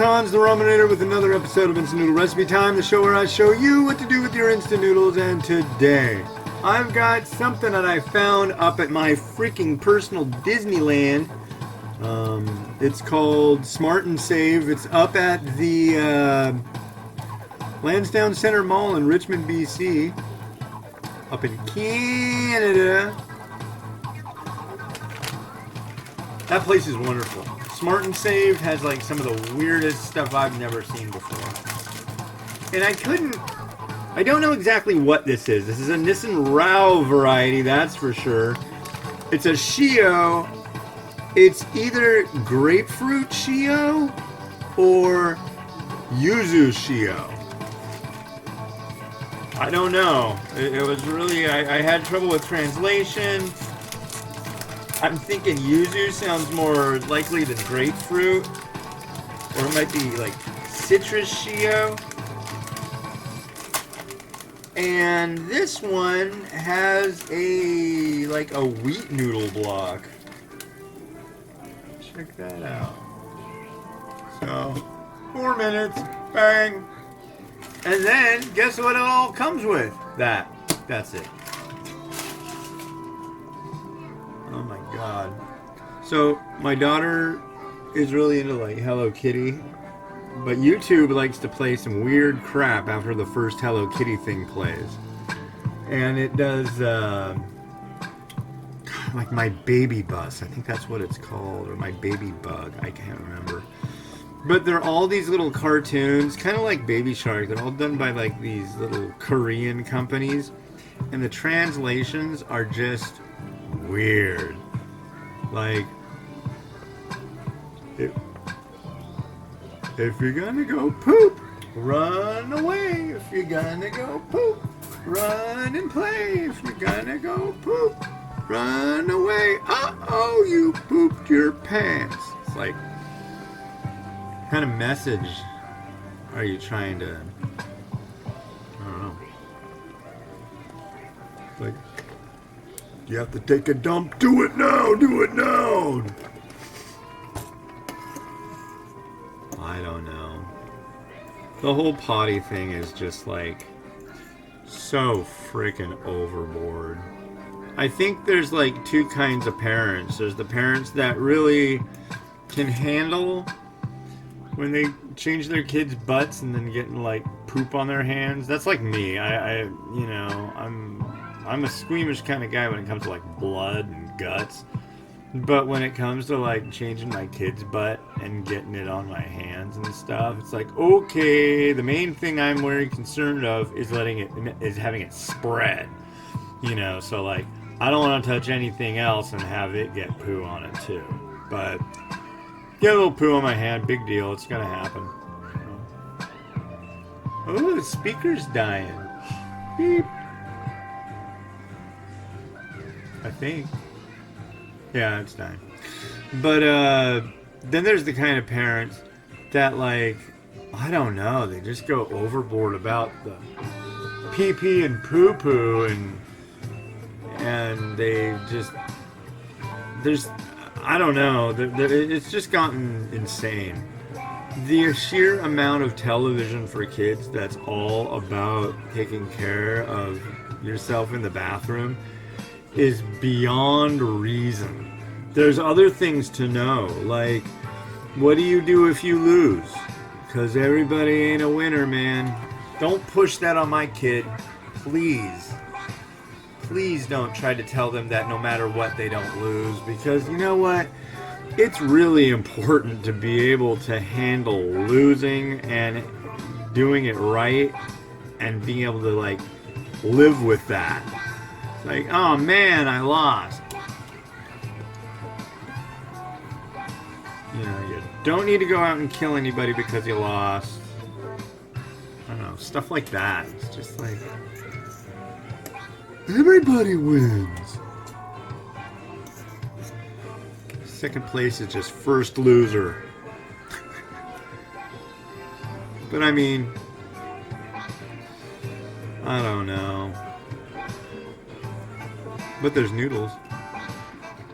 Hans, the Ramenator, with another episode of Instant Noodle Recipe Time, the show where I show you what to do with your instant noodles. And today, I've got something that I found up at my freaking personal Disneyland. It's called Smart and Save. It's up at the Lansdowne Center Mall in Richmond, BC, up in Canada. That place is wonderful. Smart and Saved has like some of the weirdest stuff I've never seen before. And I don't know exactly what this is. This is a Nissin Raoh variety, that's for sure. It's a Shio. It's either Grapefruit Shio or Yuzu Shio. I don't know. It was really, I had trouble with translation. I'm thinking yuzu sounds more likely than grapefruit. Or it might be like citrus shio. And this one has a wheat noodle block. Check that out. So, 4 minutes, bang. And then, guess what it all comes with? That's it. Oh my god. So, my daughter is really into like Hello Kitty, but YouTube likes to play some weird crap after the first Hello Kitty thing plays. And it does, like My Baby Bus, I think that's what it's called, or My Baby Bug, I can't remember. But they're all these little cartoons, kind of like Baby Shark. They're all done by like these little Korean companies. And the translations are just weird. Like, if you're gonna go poop, run away. If you're gonna go poop, run and play. If you're gonna go poop, run away. Uh-oh, you pooped your pants. It's like, what kind of message are you trying to, I don't know. Like, you have to take a dump. Do it now. Do it now. I don't know. The whole potty thing is just like so freaking overboard. I think there's like two kinds of parents. There's the parents that really can handle when they change their kids' butts and then getting like poop on their hands. That's like me. I'm a squeamish kind of guy when it comes to like blood and guts. But when it comes to like changing my kid's butt and getting it on my hands and stuff, it's like, okay, the main thing I'm very concerned of is having it spread. You know, so like, I don't want to touch anything else and have it get poo on it too. But get a little poo on my hand, big deal, it's gonna happen. Oh, the speaker's dying. Beep. I think. Yeah, it's dying. But then there's the kind of parents that, like, I don't know, they just go overboard about the pee-pee and poo-poo, and they just, I don't know, it's just gotten insane. The sheer amount of television for kids that's all about taking care of yourself in the bathroom is beyond reason. There's other things to know, like, what do you do if you lose? Because everybody ain't a winner, man. Don't push that on my kid, please. Please don't try to tell them that no matter what they don't lose, because you know what? It's really important to be able to handle losing and doing it right and being able to, like, live with that. Like, oh man, I lost. You know, you don't need to go out and kill anybody because you lost. I don't know, stuff like that. It's just like, everybody wins. Second place is just first loser. But I mean, I don't know. But there's noodles.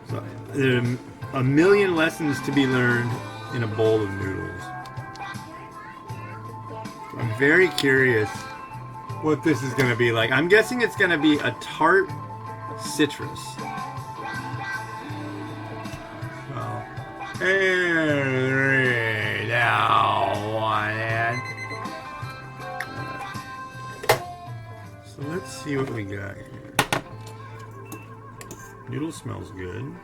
So there are a million lessons to be learned in a bowl of noodles. very curious what this is going to be like. I'm guessing it's going to be a tart citrus. So, and now one and. So let's see what we got here. Noodle smells good.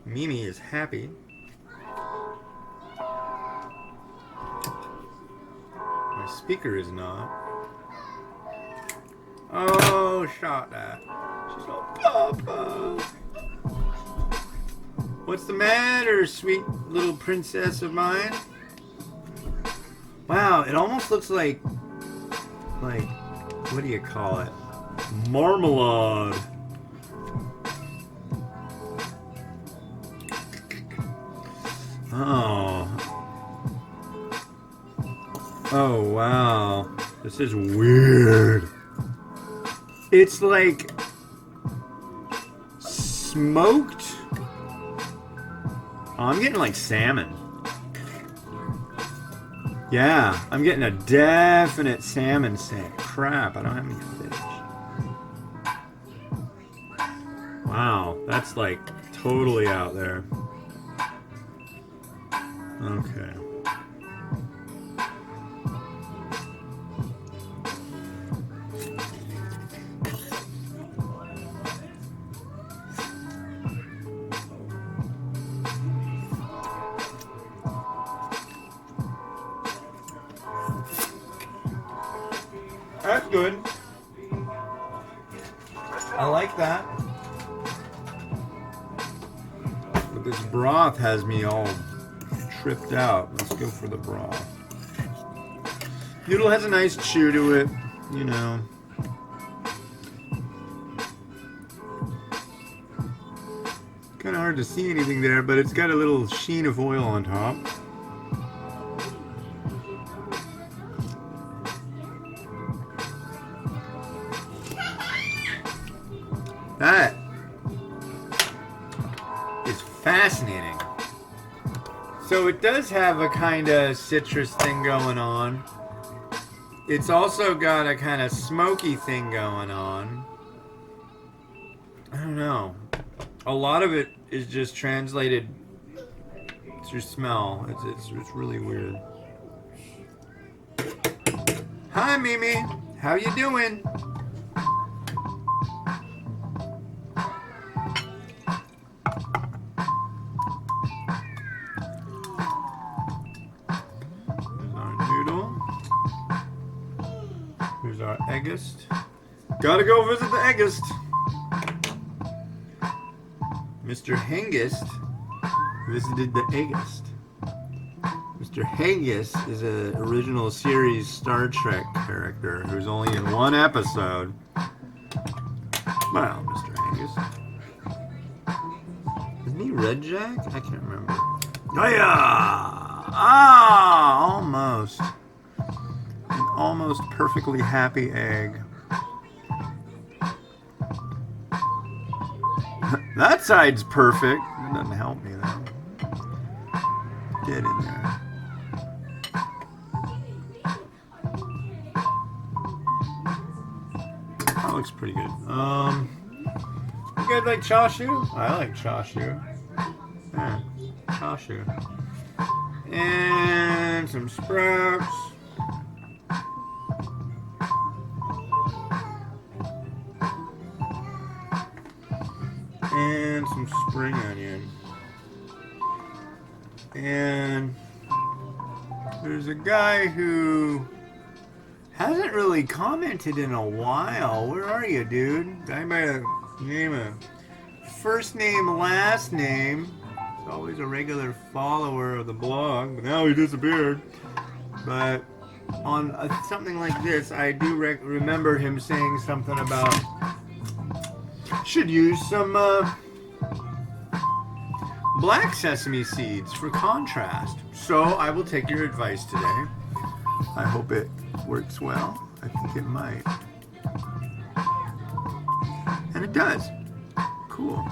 Mimi is happy. My speaker is not. Oh, shot that. She's all, Papa. What's the matter, sweet little princess of mine? Wow, it almost looks like, what do you call it? Marmalade. Oh. Oh, wow. This is weird. It's like smoked. Oh, I'm getting like salmon. Yeah, I'm getting a definite salmon scent. Crap, I don't have any fish. Wow, that's like totally out there. Okay. That's good. I like that. But this broth has me all tripped out. Let's go for the broth. Noodle has a nice chew to it, you know. Kind of hard to see anything there, but it's got a little sheen of oil on top. That is fascinating. So it does have a kind of citrus thing going on. It's also got a kind of smoky thing going on. I don't know. A lot of it is just translated through smell. It's really weird. Hi, Mimi. How you doing? Here's our eggist. Gotta go visit the eggist. Mr. Hengist visited the eggist. Mr. Hengist is an original series Star Trek character who's only in one episode. Well, Mr. Hengist. Isn't he Red Jack? I can't remember. Oh yeah! Ah, almost. An almost perfectly happy egg. That side's perfect. It doesn't help me though. Get in there. That looks pretty good. You guys like chashu? I like chashu. Yeah, chashu. And some sprouts. And some spring onion. And there's a guy who hasn't really commented in a while. Where are you, dude? Guy by the name of first name, last name. He's always a regular follower of the blog, but now he disappeared. But on something like this, I do remember him saying something about should use some black sesame seeds for contrast. So I will take your advice today. I hope it works well. I think it might. And it does. Cool.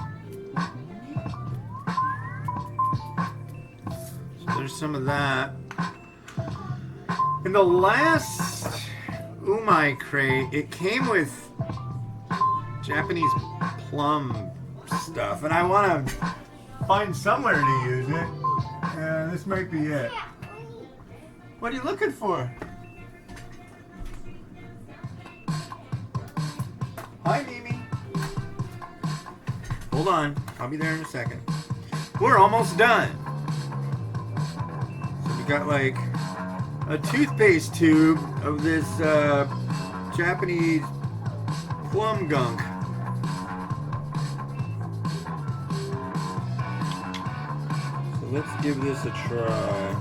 So there's some of that. In the last umai crate, it came with Japanese plum stuff, and I want to find somewhere to use it. This might be it. What are you looking for? Hi, Mimi. Hold on. I'll be there in a second. We're almost done. So we got like a toothpaste tube of this Japanese plum gunk. So let's give this a try.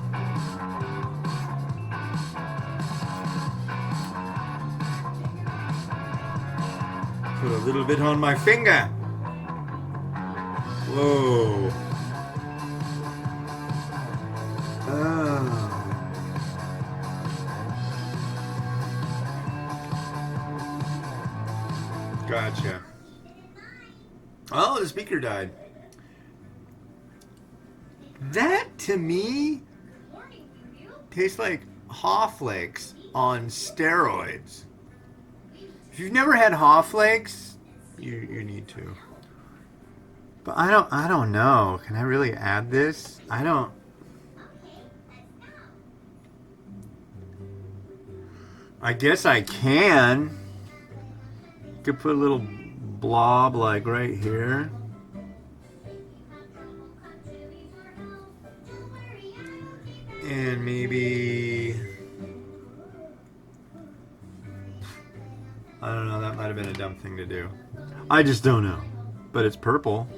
Put a little bit on my finger. Whoa. Gotcha. Oh, the speaker died. That, to me, tastes like Haw Flakes on steroids. If you've never had Haw Flakes, you need to. But I don't know. Can I really add this? I guess I can. Could put a little blob like right here. And maybe, I don't know, that might have been a dumb thing to do. I just don't know. But it's purple.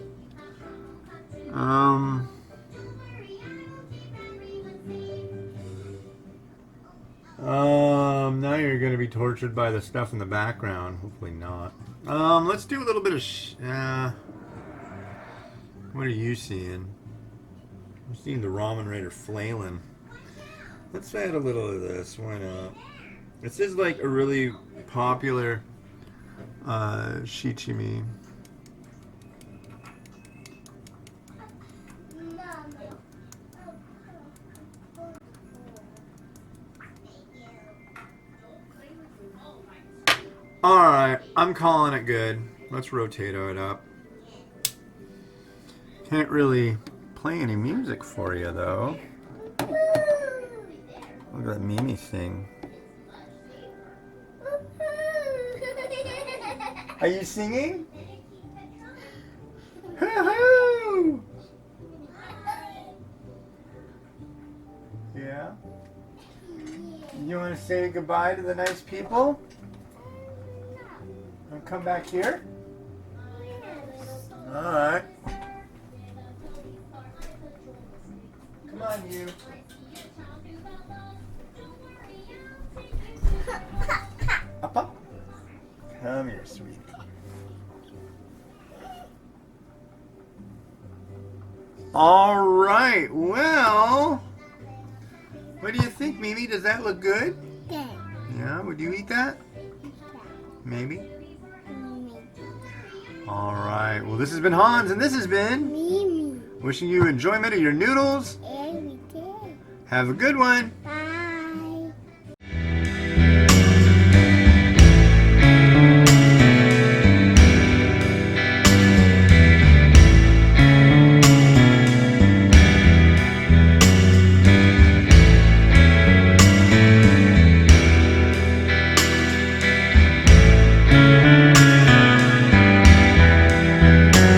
Now you're going to be tortured by the stuff in the background. Hopefully not. Let's do a little bit of what are you seeing? I'm seeing the Ramen Raider flailing. Let's add a little of this. Why not? This is like a really popular shichimi. Alright, I'm calling it good. Let's rotato it up. Can't really play any music for you though. Look at that Mimi thing. Are you singing? Hoo-hoo! Yeah? You want to say goodbye to the nice people? Want to come back here? Alright. Come on, you. Up, up. Come here, sweetie. Alright, well, what do you think, Mimi? Does that look good? Yeah. Yeah, would you eat that? Maybe? Alright, well this has been Hans and this has been Mimi. wishing you enjoyment of your noodles. Every day. Have a good one.